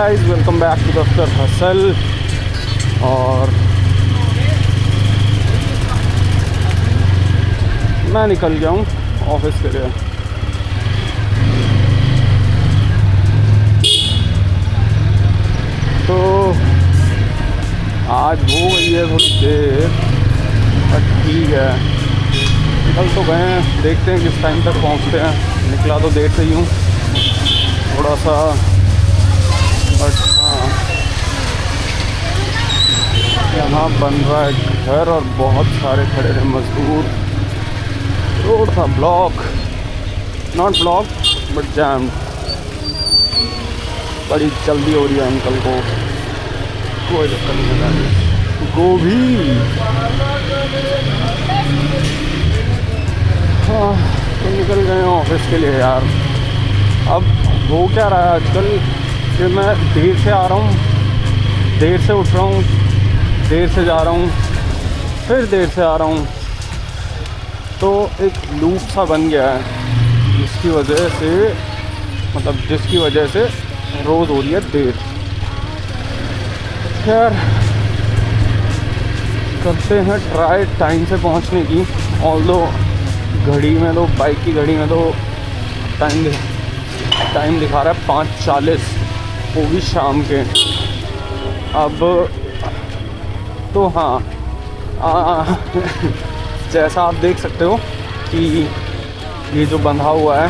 Guys, welcome back to दफ्तर hustle. और मैं निकल गया हूँ ऑफिस के लिए। तो आज हो गई है थोड़ी देर, बट ठीक है, निकल तो गए हैं। देखते हैं किस टाइम तक पहुँचते हैं। निकला तो देर से ही हूँ थोड़ा सा, बट हाँ, यहाँ बन रहा है घर और बहुत सारे खड़े हैं मजदूर। रोड था block, not block but jam. बड़ी जल्दी हो रही है अंकल को, कोई चक्कर नहीं है। गोभी, हाँ, तो निकल गए हैं ऑफिस के लिए यार। अब हो क्या रहा है आजकल कि मैं देर से आ रहा हूँ, देर से उठ रहा हूँ, देर से जा रहा हूँ, फिर देर से आ रहा हूँ। तो एक लूप सा बन गया है जिसकी वजह से रोज़ हो रही है देर। खैर, करते हैं ट्राई टाइम से पहुंचने की। ऑल्दो घड़ी में तो, बाइक की घड़ी में तो टाइम दिखा रहा है 5:40, वो भी शाम के। अब तो हाँ, जैसा आप देख सकते हो कि ये जो बंधा हुआ है,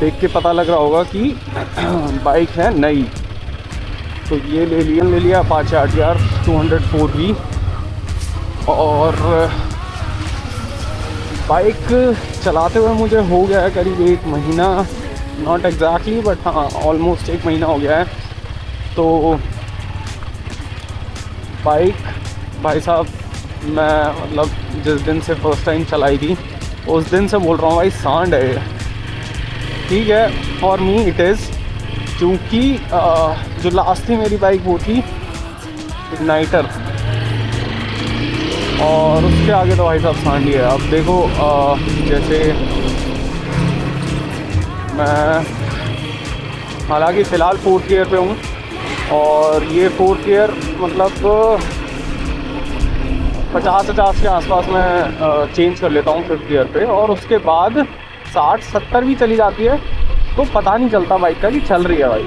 देख के पता लग रहा होगा कि बाइक है नई। तो ये ले लिया अपाचे RTR 204V। और बाइक चलाते हुए मुझे हो गया है करीब 1 महीना, नॉट एग्जैक्टली बट हाँ ऑलमोस्ट 1 महीना हो गया है। तो बाइक भाई साहब, मैं मतलब जिस दिन से फर्स्ट टाइम चलाई थी उस दिन से बोल रहा हूँ भाई, सांड है। ठीक है, फॉर मी इट इज़, क्योंकि जो लास्ट थी मेरी बाइक वो थी इग्नाइटर, और उसके आगे तो भाई साहब सांड ही है। अब देखो, जैसे मैं हालांकि फ़िलहाल 4th गियर पे हूँ, और ये 4th गियर मतलब 50 के आसपास मैं चेंज कर लेता हूँ 5th गियर पे, और उसके बाद 60-70 भी चली जाती है तो पता नहीं चलता बाइक का कि चल रही है भाई।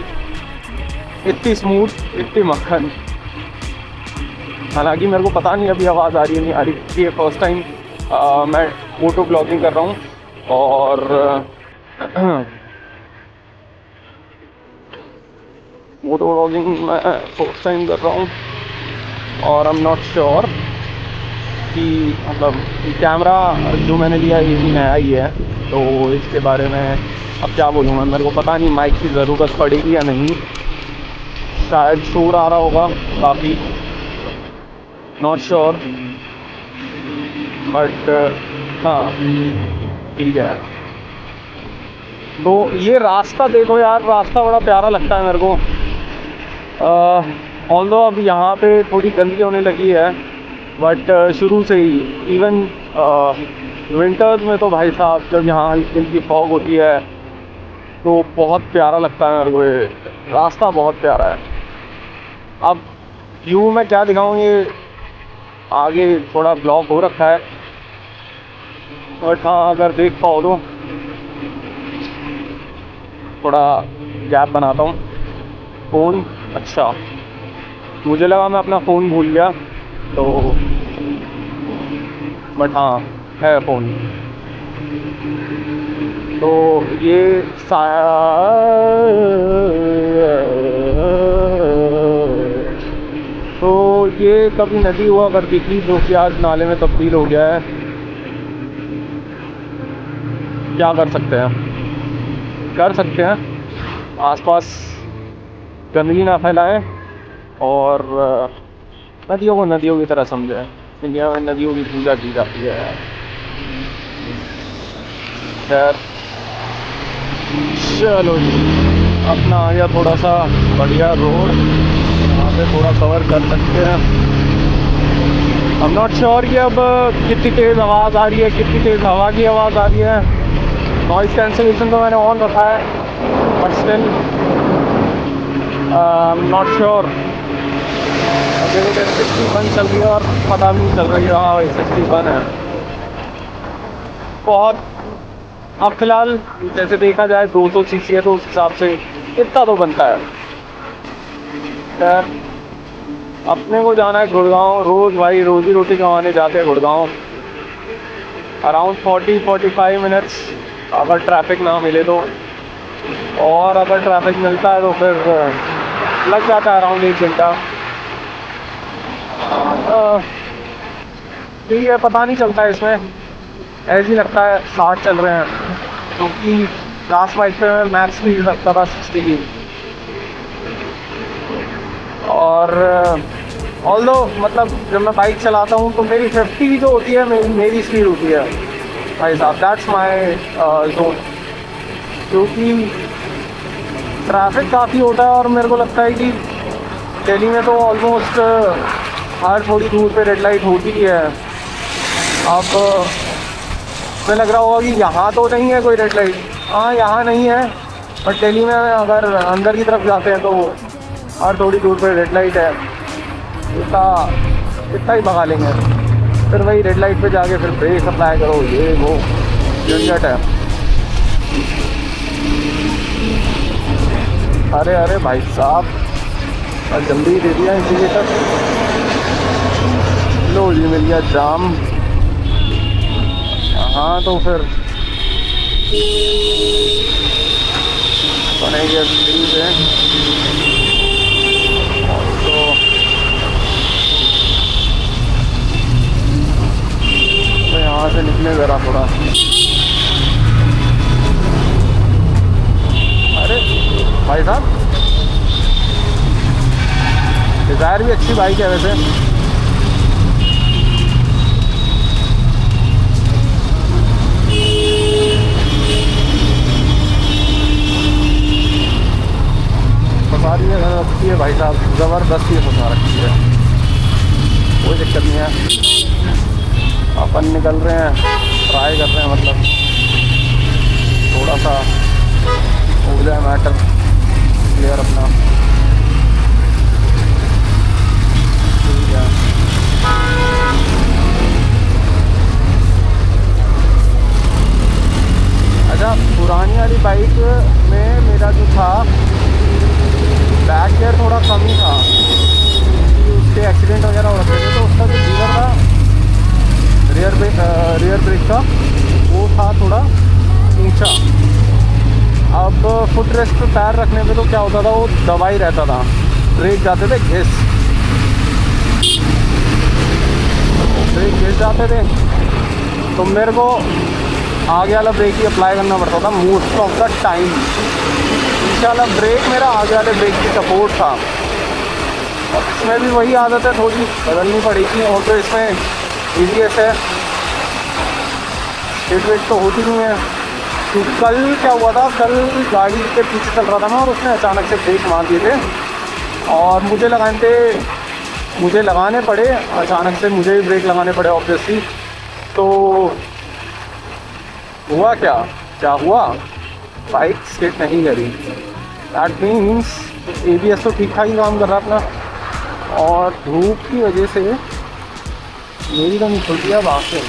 इतनी स्मूथ, इतनी मक्खन। हालांकि मेरे को पता नहीं अभी आवाज़ आ रही है नहीं आ रही। ये फर्स्ट टाइम मैं मोटो ब्लॉगिंग कर रहा हूँ, और मोटो ब्लॉगिंग मैं फर्स्ट टाइम कर रहा हूँ, और आई एम नॉट श्योर कि मतलब कैमरा जो मैंने लिया ये भी नया ही है, तो इसके बारे में अब क्या बोलूँगा। मेरे को पता नहीं माइक की ज़रूरत पड़ेगी या नहीं। शायद शोर आ रहा होगा काफ़ी, नॉट श्योर, बट हाँ ठीक है। तो ये रास्ता देखो यार, रास्ता बड़ा प्यारा लगता है मेरे को। ऑल्दो अब यहाँ पे थोड़ी गंदगी होने लगी है, बट शुरू से ही, इवन विंटर्स में तो भाई साहब जब यहाँ हल्की की फॉग होती है तो बहुत प्यारा लगता है मेरे को। ये रास्ता बहुत प्यारा है। अब व्यू में क्या दिखाऊँ, ये आगे थोड़ा ब्लॉक हो रखा है, बट हाँ अगर देख पाओ तो थोड़ा गैप बनाता हूँ। फ़ोन, अच्छा मुझे लगा मैं अपना फ़ोन भूल गया, तो बट हाँ है फ़ोन। तो ये तो ये कभी नदी हुआ करती थी जो कि आज नाले में तब्दील हो गया है। क्या कर सकते हैं, आसपास गंदगी ना फैलाएं, और नदियों को नदियों की तरह समझें। इंडिया में नदियों की पूजा की जाती है। खैर चलो जी, अपना आ गया थोड़ा सा बढ़िया रोड, यहाँ पे थोड़ा कवर कर सकते हैं। आई एम नॉट श्योर कि अब कितनी तेज़ आवाज़ आ रही है, कितनी तेज़ हवा की आवाज़ आ रही है। नॉइज़ कैंसिलेशन तो मैंने ऑन रखा है, but still I am not sure. अभी तो 61 चल रही है और पता भी नहीं चल रही है। हाँ भाई 61 है। बहुत, अब फिलहाल जैसे देखा जाए 200 सीसी है तो उस हिसाब से इतना तो बनता है। खैर अपने को जाना है गुड़गांव। रोज़ भाई रोज़ी रोटी कमाने जाते हैं गुड़गांव। अराउंड 40-45 मिनट्स अगर ट्रैफिक ना मिले तो, और अगर ट्रैफिक मिलता है तो फिर लग जाता है अराउंड 1 घंटा। ठीक है, पता नहीं चलता है इसमें, ऐसे ही लगता है 60 चल रहे हैं, क्योंकि लास्ट बाइक पे मैं मैक्स स्पीड रखता था 60 की। और ऑल्दो मतलब जब मैं बाइक चलाता हूँ तो मेरी 50 जो होती है मेरी स्पीड होती है भाई साहब। दैट्स माय जोन, क्योंकि ट्रैफिक काफ़ी होता है और मेरे को लगता है कि दिल्ली में तो ऑलमोस्ट हर थोड़ी दूर पे रेड लाइट होती ही है। अब मुझे लग रहा होगा कि यहाँ तो नहीं है कोई रेड लाइट। हाँ यहाँ नहीं है, बट दिल्ली में अगर अंदर की तरफ जाते हैं तो हर थोड़ी दूर पे रेड लाइट है। इतना ही भगा लेंगे, फिर वही रेड लाइट पे जाके फिर ब्रेक अप्लाई करो, ये वो झंझट है। अरे अरे भाई साहब जल्दी दे दिया इंडिकेटर। लो जी मिल गया जाम। हाँ तो फिर बनेगी ठीक है। तो यहाँ से निकले ज़रा थोड़ा। अरे भाई साहब डिज़ायर भी अच्छी बाइक है वैसे। फंसा रखी है भाई साहब, ज़बरदस्ती फंसा रखी है। कोई दिक्कत नहीं है, अपन निकल रहे हैं, ट्राई कर रहे हैं, मतलब थोड़ा सा हो जाए मैटर क्लियर अपना। ठीक है अच्छा, पुरानी वाली बाइक में मेरा जो था बैक गियर थोड़ा कम ही था, उसके एक्सीडेंट वगैरह हो रखे थे, तो उसका जो लीवर था रियर ब्रेक का वो था थोड़ा ऊंचा। अब फुट रेस्ट पे पैर रखने पे तो क्या होता था, वो दबा ही रहता था, ब्रेक जाते थे घिस, ब्रेक घिस जाते थे, तो मेरे को आगे वाला ब्रेक ही अप्लाई करना पड़ता था मोस्ट ऑफ द टाइम। पीछे वाला ब्रेक मेरा आगे वाले ब्रेक की सपोर्ट था, और इसमें भी वही आदत है थोड़ी बदलनी पड़ेगी। और तो इसमें EBS है, सीट वेट तो होती नहीं है। तो कल क्या हुआ था, कल गाड़ी के पीछे चल रहा था मैं और उसने अचानक से ब्रेक मार दिए थे, और मुझे लगाने पड़े अचानक से, मुझे भी ब्रेक लगाने पड़े ऑब्वियसली। तो हुआ क्या हुआ, बाइक स्किड नहीं करी। दैट मीन्स ABS तो ठीक ठाक ही काम कर रहा अपना, और धूप की वजह से मेरी तो नहीं खुलती है बात से।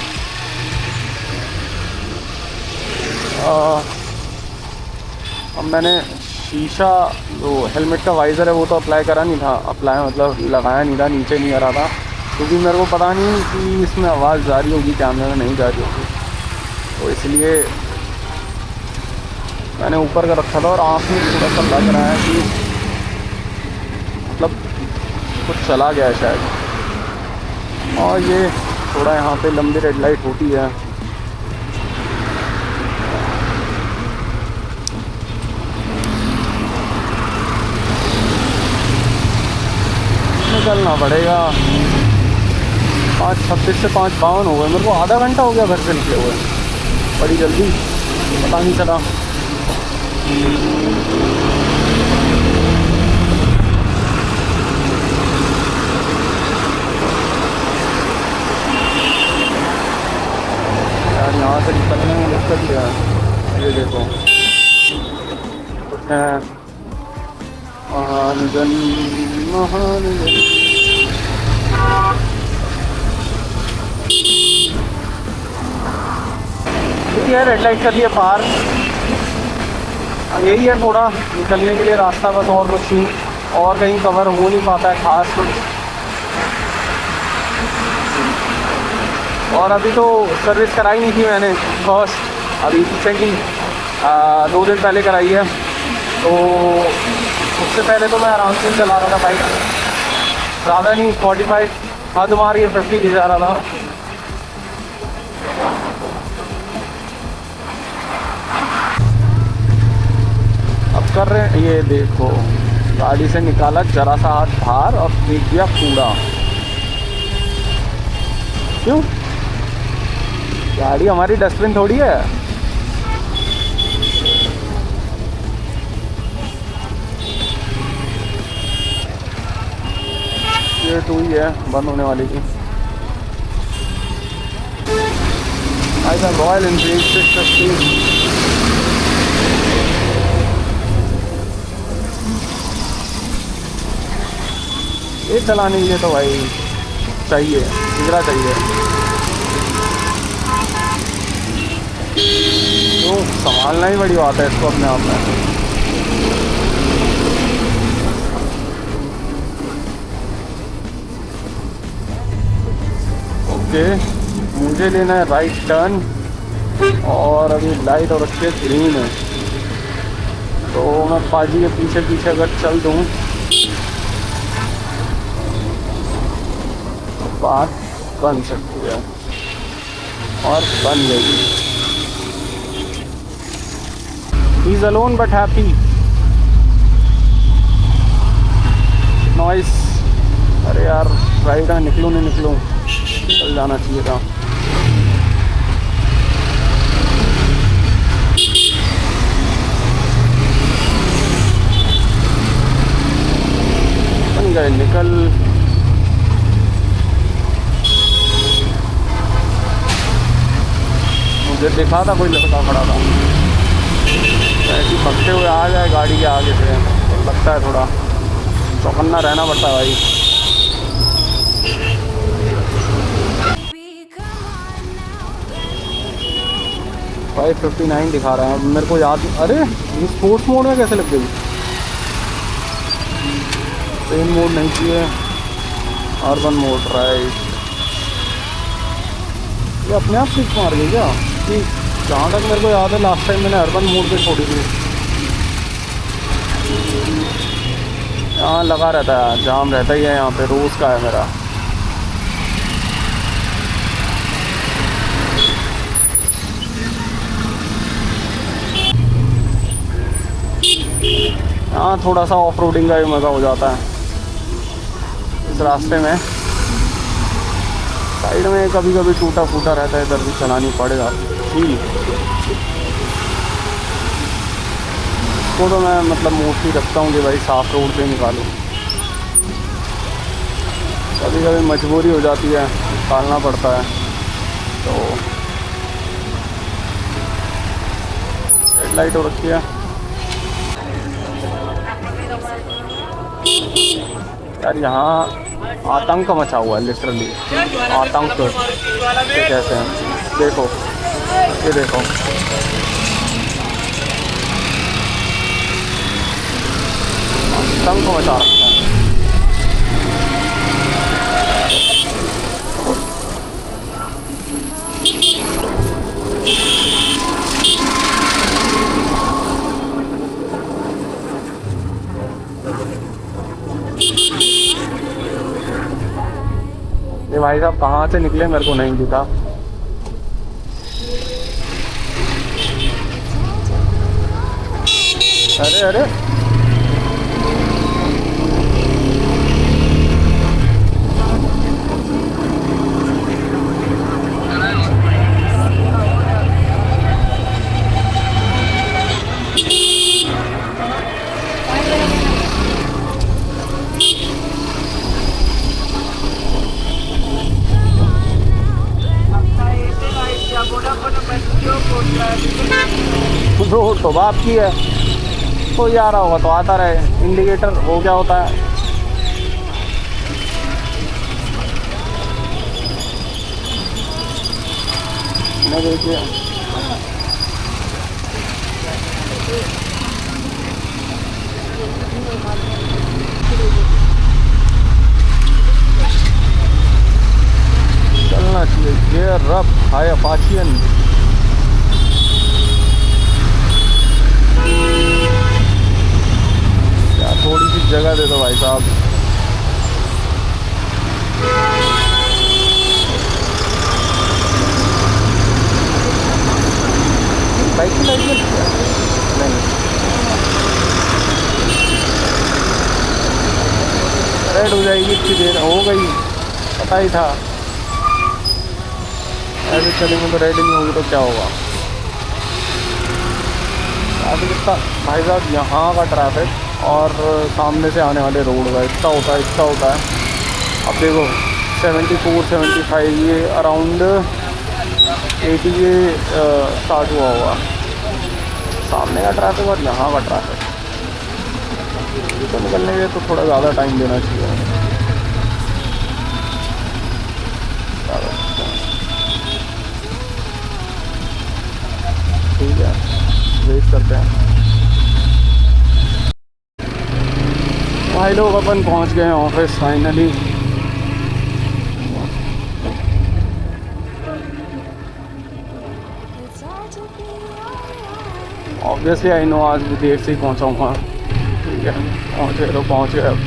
अब मैंने शीशा जो हेलमेट का वाइज़र है वो तो अप्लाई करा नहीं था, मतलब लगाया नहीं था, नीचे नहीं आ रहा था, क्योंकि मेरे को पता नहीं कि इसमें आवाज़ जा रही होगी कैमरे में नहीं जा रही होगी, तो इसलिए मैंने ऊपर का रखा था। और आँख में थोड़ा सा लग रहा है कि मतलब कुछ चला गया है शायद। और ये थोड़ा यहाँ पे लंबी रेड लाइट होती है, निकलना पड़ेगा। 5:26 से 5:52 हो गए, मेरे को आधा घंटा हो गया घर से निकले हुए, बड़ी जल्दी, पता नहीं चला। यार यहाँ से निकलने में दिक्कत क्या है, ये देखो कुछ है। महानगन महानगन। ठीक है, रेड लाइट कर लिए पार। यही है थोड़ा निकलने के लिए रास्ता, बस और कुछ नहीं, और कहीं कवर हो नहीं पाता है खास कुछ। और अभी तो सर्विस कराई नहीं थी मैंने फर्स्ट, अभी रिसेंटली 2 दिन पहले कराई है। तो उससे पहले तो मैं आराम से चला रहा था बाइक, ज़्यादा नहीं, 45 हद मार के 50 ले जा रहा था। अब कर रहे हैं, ये देखो गाड़ी से निकाला जरा सा हाथ बाहर और फेंक दिया कूड़ा। क्यों? गाड़ी हमारी डस्टबिन थोड़ी है। ये 2 ही है बंद होने वाली थी। Royal Enfield 650। ये चलाने के लिए तो भाई चाहिए, जिगरा चाहिए। तो संभालना ही बड़ी बात है इसको अपने आप में। ओके, मुझे लेना है राइट टर्न, और अभी लाइट और रखी है ग्रीन है, तो मैं पाजी के पीछे पीछे अगर चल दूँ बात बन सकती है, और बन गई। He is alone but happy. Noise. अरे यार राइट है, निकलूँ नहीं निकलूँ, चल जाना चाहिए था। बन गए, निकल। मुझे देखा था कोई लड़का खड़ा था, ऐसी भगते हुए आ जाए गाड़ी के आगे से, तो लगता है थोड़ा चौकन्ना रहना पड़ता है भाई। 559 दिखा रहा है मेरे को याद। अरे ये स्पोर्ट्स मोड में कैसे लग गई? ट्रेन मोड नहीं चाहिए, अर्बन मोड राइट। ये अपने आप स्विच मार गई क्या? कि जहाँ तक मेरे को याद है लास्ट टाइम मैंने अर्बन मोड पे छोड़ी थी। यहाँ लगा रहता है, जाम रहता ही है यहाँ पे, रोज़ का है मेरा। हाँ, थोड़ा सा ऑफ रोडिंग का भी मज़ा हो जाता है इस रास्ते में। साइड में कभी कभी टूटा फूटा रहता है, इधर भी चलानी पड़ेगा। ठीक, तो मैं मतलब मोस्टली रखता हूँ कि भाई साफ रोड पे निकालूँ। कभी कभी मजबूरी हो जाती है, निकालना पड़ता है। तो रेड लाइट हो रखी है यार, यहाँ आतंक मचा हुआ है लिटरली, आतंक। कैसे हैं देखो, ये देखो, आतंक मचा रखा है। ये भाई साहब कहाँ से निकले मेरे को नहीं दिखा। अरे अरे रोड तो बाप की है। कोई आ रहा होगा तो आता रहे। इंडिकेटर वो क्या होता है? मैं देखिए चलना चाहिए। गियर अप हाई अपाचियन। क्या थोड़ी सी जगह दे दो भाई साहब। बाइक की लाइट नहीं, रेड हो जाएगी इतनी देर हो गई, पता ही था। ऐसे चलेंगे तो रेड नहीं होगी तो क्या होगा। काफ़ी कितना भाई साहब यहाँ का ट्रैफिक और सामने से आने वाले रोड का इतना होता है, इतना होता है। अब देखो 74 75 ये अराउंड 80 ये स्टार्ट हुआ होगा सामने का ट्रैफिक और यहाँ का ट्रैफिक। तो निकलने के लिए तो थोड़ा ज़्यादा टाइम देना चाहिए। ठीक है, वेट करते हैं। भाई लोग अपन पहुंच गए हैं office finally. Obviously I know आज भी देर से ही पहुंचाऊँगा। ठीक है, पहुँचे तो पहुँचे अब।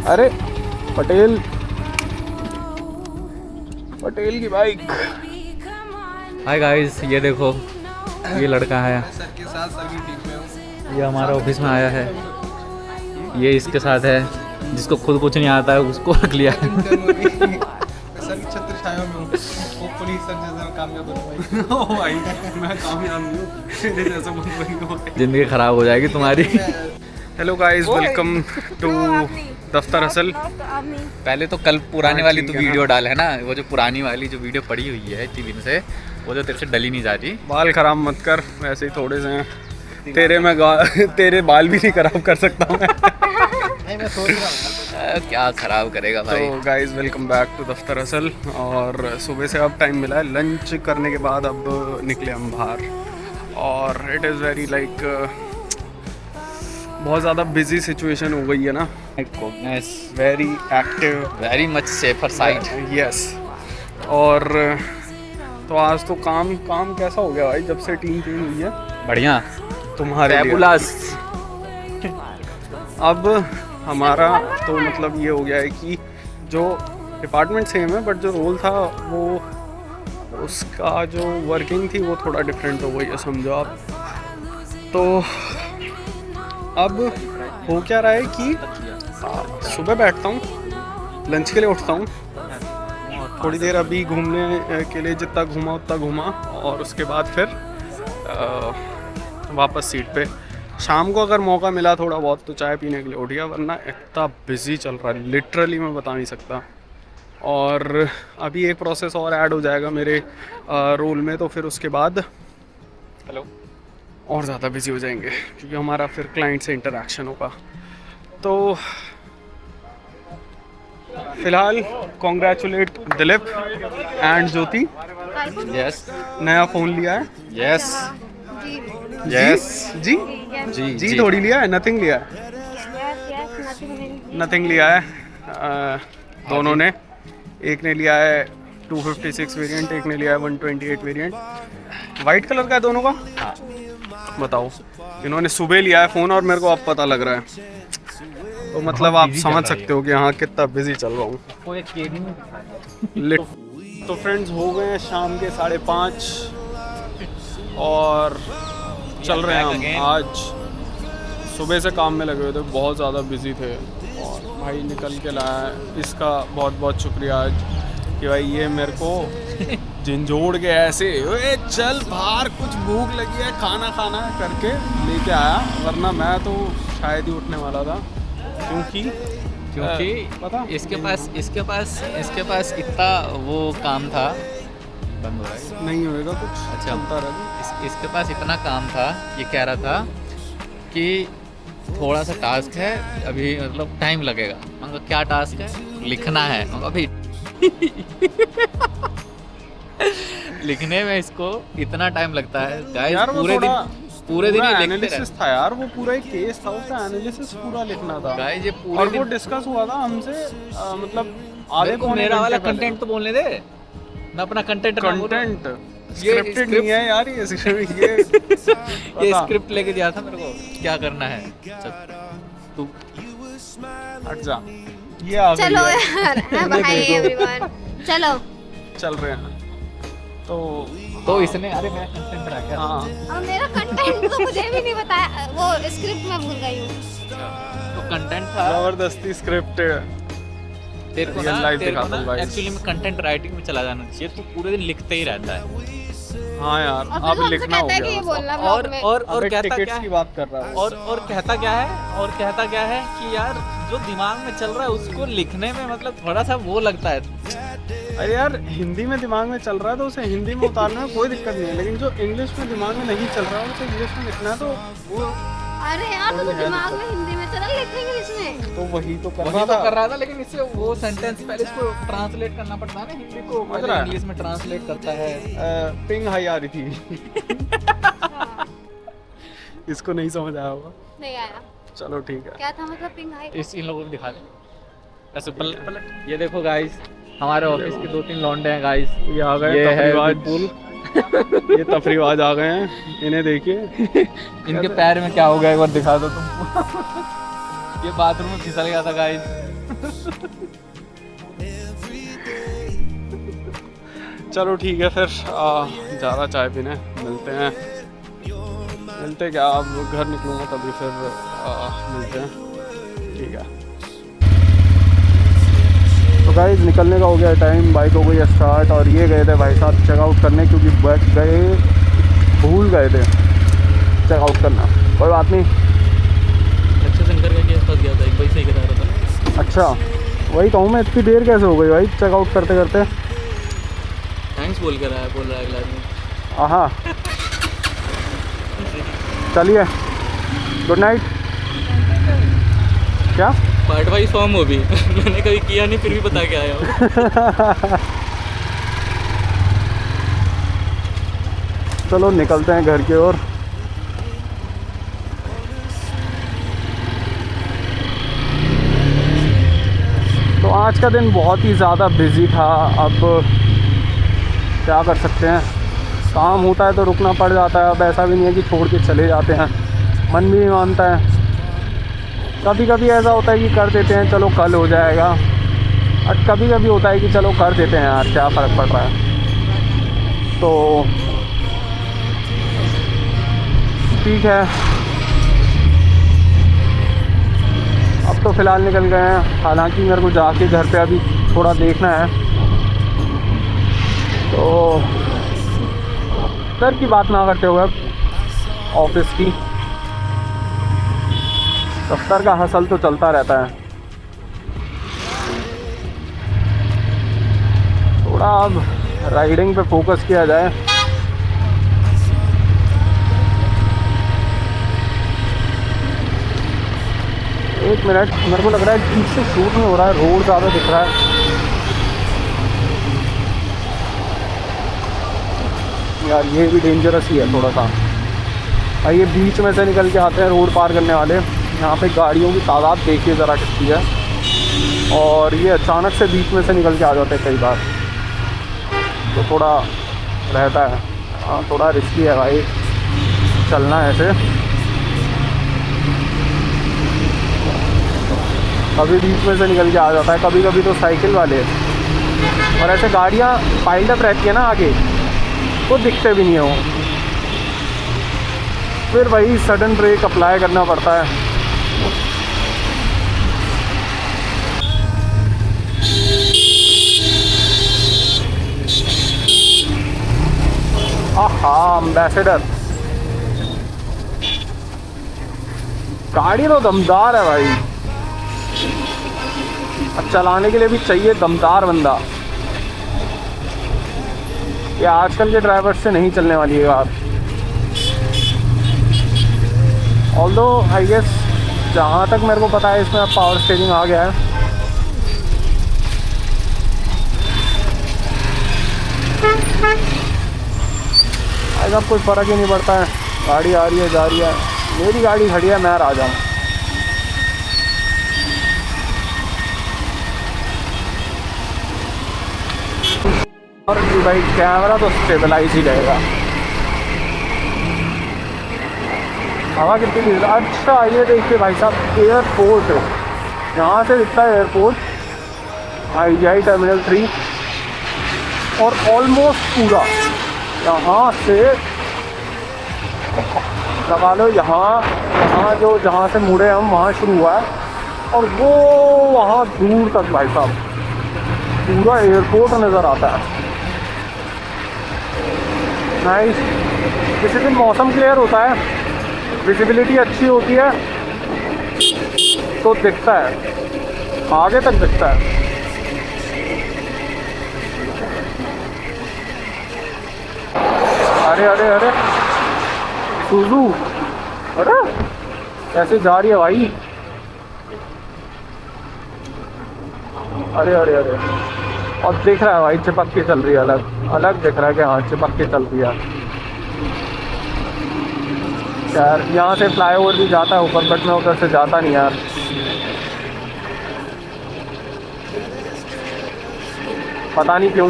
अरे पटेल की बाइक। हाय गाइस, ये देखो ये लड़का है, ये हमारा ऑफिस में आया है। ये इसके साथ है, जिसको खुद कुछ नहीं आता है उसको रख लिया है। सर की छत्र छाया में हूँ, होपफुली सर जैसा कामयाब बनूं भाई। ओ भाई मैं कामयाब नहीं हूँ, तेरे जैसा बनूंगा। जिंदगी खराब हो जाएगी तुम्हारी। हेलो गाइस, वेलकम टू दफ्तर असल। पहले तो कल पुराने वाली तो वीडियो डाल है ना, वो जो पुरानी वाली जो वीडियो पड़ी हुई है इतनी दिन से, वो जो तेरे से डली नहीं जा रही। बाल खराब मत कर, वैसे ही थोड़े से हैं तेरे बाल भी नहीं खराब कर सकता हूँ मैं सोच रहा हूँ क्या खराब करेगा भाई। तो गाइस वेलकम बैक टू दफ्तर असल। और सुबह से अब टाइम मिला है लंच करने के बाद, अब निकले हम बाहर। और इट इज़ वेरी लाइक बहुत ज़्यादा बिजी सिचुएशन हो गई है ना, very active, very much safer side. Yes. और तो आज तो काम कैसा हो गया भाई जब से टीम चेंज हुई है। बढ़िया तुम्हारे लिए। अब हमारा तो मतलब ये हो गया है कि जो डिपार्टमेंट सेम है बट जो रोल था वो उसका जो वर्किंग थी वो थोड़ा डिफरेंट हो गई है, समझो आप। तो अब हो क्या रहा है कि सुबह बैठता हूँ, लंच के लिए उठता हूँ, थोड़ी देर अभी घूमने के लिए जितना घूमा उतना घूमा, और उसके बाद फिर वापस सीट पे। शाम को अगर मौका मिला थोड़ा बहुत तो चाय पीने के लिए उठ गया, वरना इतना बिजी चल रहा है लिटरली मैं बता नहीं सकता। और अभी एक प्रोसेस और ऐड हो जाएगा मेरे रोल में, तो फिर उसके बाद और ज़्यादा बिजी हो जाएंगे क्योंकि हमारा फिर क्लाइंट से इंटरेक्शन होगा। तो फिलहाल congratulate Dilip and Jyoti. Yes, नया फ़ोन लिया है। यस यस जी जी थोड़ी लिया है, नथिंग लिया है, नथिंग लिया है। दोनों ने, एक ने लिया है 256 वेरिएंट, एक ने लिया है 128 वेरिएंट। वाइट कलर का है दोनों का। बताओ, इन्होंने सुबह लिया है फ़ोन और मेरे को अब पता लग रहा है, तो मतलब आप समझ सकते हो कि हाँ कितना बिजी चल रहा हूँ। तो फ्रेंड्स हो गए हैं शाम के 5:30 और चल रहे हैं हम। आज सुबह से काम में लगे हुए थे, बहुत ज़्यादा बिजी थे और भाई निकल के लाया है। इसका बहुत बहुत शुक्रिया आज कि भाई ये मेरे को झिंझोड़ के ऐसे चल बाहर कुछ भूख लगी है खाना करके लेके आया, वरना मैं तो शायद ही उठने वाला था। क्योंकि क्योंकि पता इसके पास इतना वो काम था। बंद हो रहा है? नहीं होएगा कुछ, अच्छा। चलता रहेगा। इसके पास इतना काम था, ये कह रहा था कि थोड़ा सा टास्क है अभी, मतलब टाइम लगेगा। मैं क्या टास्क है? लिखना है। अभी लिखने में इसको इतना टाइम लगता है गाइस, यार वो पूरे थोड़ा दिन ही लिखते एनालिसिस था यार, वो पूरा एक केस था, उसका एनालिसिस पूरा लिखना था गाइस, ये और पूरे वो दिन। डिस्कस हुआ था हमसे मतलब मेरे को पौने मेरा वाला घंटे पहले। कंटेंट तो बोलने दे, मैं अपना कंटेंट कंटेंट ये स्क्रिप्टेड नहीं है यार, ये ये स्क्रिप्ट लेके दिया था मेरे को, क्या करना है। तू हट जा, ये आ गई चलो है। यार, हाय एवरीवन, चलो। चल रहे हैं तो इसने, अरे मेरा कंटेंट रहा क्या? हाँ अब मेरा कंटेंट तो मुझे भी नहीं बताया, वो स्क्रिप्ट में भूल गई हूँ। तो कंटेंट था जबरदस्ती स्क्रिप्टेड। तेरे को Real ना, life तेरे को दिखाता हूँ ना guys। एक्चुअली में कंटेंट राइटिंग में चला जाना चाहिए। तू पूरे दिन लिखते ही रहता है। हाँ यार, और अब फिर हमसे लिखना हो कहता है कि गया ये बस। बोलना और ब्लॉग में। और कहता क्या टिकट्स है? की बात कर रहा है और कहता क्या है कि यार जो दिमाग में चल रहा है उसको लिखने में मतलब थोड़ा सा वो लगता है। अरे यार, हिंदी में दिमाग में चल रहा है तो उसे हिंदी में उतारने में कोई दिक्कत नहीं है, लेकिन जो इंग्लिश में दिमाग में नहीं चल रहा है उसे इंग्लिश में लिखना है, तो वो अरे यार, तो दिमाग में हिंदी में चला, लिखेंगे इसमें। तो वही तो कर वही रहा तो कर था। रहा था, लेकिन इससे वो सेंटेंस पहले इसको ट्रांसलेट करना पड़ता है ना, हिंदी को समझ पहले रहा है? इंग्लिश में ट्रांसलेट करता है। पिंग हाई आ रही थी। इसको नहीं समझ आया होगा, नहीं आया, चलो ठीक है। क्या था मतलब पिंग हाई? इन लोगों को दिखा दे ऐसे पलट। ये देखो गाइस, हमारे ऑफिस के 2-3 लौंडे हैं गाइस। ये आ गए ये है तफरीवाज, विपुल। ये तफरीवाज आ गए हैं, इन्हें देखिए। इनके पैर में क्या हो गया एक बार दिखा दो तुम। ये बाथरूम में फिसल गया था गाइस। चलो ठीक है फिर, जा रहा चाय पीने, मिलते क्या, अब घर निकलूँगा तभी फिर मिलते हैं, ठीक है। तो गाइस निकलने का हो गया टाइम, बाइक हो गई स्टार्ट, और ये गए थे भाई साहब चेकआउट करने, क्योंकि भूल गए थे चेकआउट करना। कोई बात नहीं, अच्छा शंकर का केस फंस गया था, एक भाई सही करा रहा था। अच्छा वही कहूँ मैं, इतनी देर कैसे हो गई भाई चेकआउट करते करते। थैंक्स बोल कर आया, बोल रहा है अगला आदमी। हाँ चलिए, गुड नाइट। क्या पार्ट वाइज फॉर्म हो भी मैंने कभी किया नहीं, फिर भी बता के आया हूँ। चलो निकलते हैं घर की ओर। तो आज का दिन बहुत ही ज़्यादा बिजी था। अब क्या कर सकते हैं, काम होता है तो रुकना पड़ जाता है। अब ऐसा भी नहीं है कि छोड़ के चले जाते हैं, मन भी नहीं मानता है। कभी कभी ऐसा होता है कि कर देते हैं, चलो कल हो जाएगा, और कभी कभी होता है कि चलो कर देते हैं यार, क्या फ़र्क पड़ रहा है। तो ठीक है, अब तो फ़िलहाल निकल गए हैं। हालांकि मेरे को जाके घर पे अभी थोड़ा देखना है, तो सर की बात ना करते हुए ऑफिस की, दफ्तर का हसल तो चलता रहता है। थोड़ा अब राइडिंग पे फोकस किया जाए। एक मिनट, मेरे को लग रहा है ठीक से शूट नहीं हो रहा है, रोड ज़्यादा दिख रहा है यार, ये भी डेंजरस ही है थोड़ा सा। और ये बीच में से निकल के आते हैं रोड पार करने वाले, यहाँ पे गाड़ियों की तादाद देखिए ज़रा कितनी है, और ये अचानक से बीच में से निकल के आ जाते हैं कई बार, तो थोड़ा रहता है। हाँ थोड़ा रिस्की है भाई चलना ऐसे, कभी बीच में से निकल के आ जाता है, कभी कभी तो साइकिल वाले, और ऐसे गाड़ियाँ पाइल्ड अप रहती है ना आगे, तो दिखते भी नहीं है वो, फिर वही सडन ब्रेक अप्लाई करना पड़ता है। हाँ एम्बेसडर गाड़ी तो दमदार है भाई। अब चलाने के लिए भी चाहिए दमदार बंदा। ये आजकल के ड्राइवर से नहीं चलने वाली है बात। ऑल्दो आई गेस जहाँ तक मेरे को पता है इसमें अब पावर स्टीयरिंग आ गया है। आज अब कोई फ़र्क ही नहीं पड़ता है, गाड़ी आ रही है जा रही है, मेरी गाड़ी खड़ी है मैं राजा हूँ। और भाई कैमरा तो स्टेबलाइज ही रहेगा। हवा कितनी तेज। अच्छा ये देखिए भाई साहब एयरपोर्ट, यहाँ से दिखता है एयरपोर्ट IGI टर्मिनल 3 और ऑलमोस्ट पूरा यहाँ से लगा लो यहाँ जो जहाँ से मुड़े हम वहाँ शुरू हुआ है और वो वहाँ दूर तक भाई साहब पूरा एयरपोर्ट नज़र आता है। नाइस। किसी दिन मौसम क्लियर होता है, विजिबिलिटी अच्छी होती है तो दिखता है, आगे तक दिखता है। अरे अरे अरे सुजू, अरे कैसे जा रही है भाई। अरे अरे अरे, और दिख रहा है भाई चिपक के चल रही है, अलग अलग दिख रहा है कि हाँ चिपक के चल रही है। यार यहाँ से फ्लाईओवर भी जाता है ऊपर, बट मैं उधर से जाता नहीं यार। पता नहीं क्यों,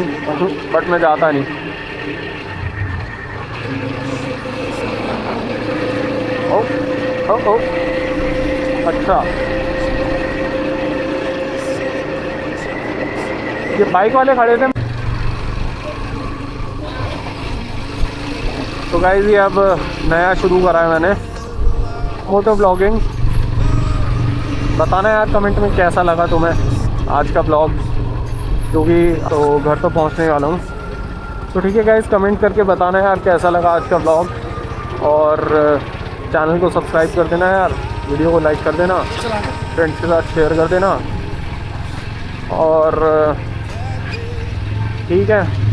बट मैं जाता नहीं। ओ ओ ओ अच्छा, ये बाइक वाले खड़े थे। तो गाइस ये अब नया शुरू करा है मैंने मोटो ब्लॉगिंग। बताना यार कमेंट में कैसा लगा तुम्हें आज का ब्लॉग, क्योंकि तो घर तो पहुंचने वाला हूँ। तो ठीक है गाइस, कमेंट करके बताना यार कैसा लगा आज का ब्लॉग, और चैनल को सब्सक्राइब कर देना यार, वीडियो को लाइक कर देना, फ्रेंड्स के साथ शेयर कर देना। और ठीक है।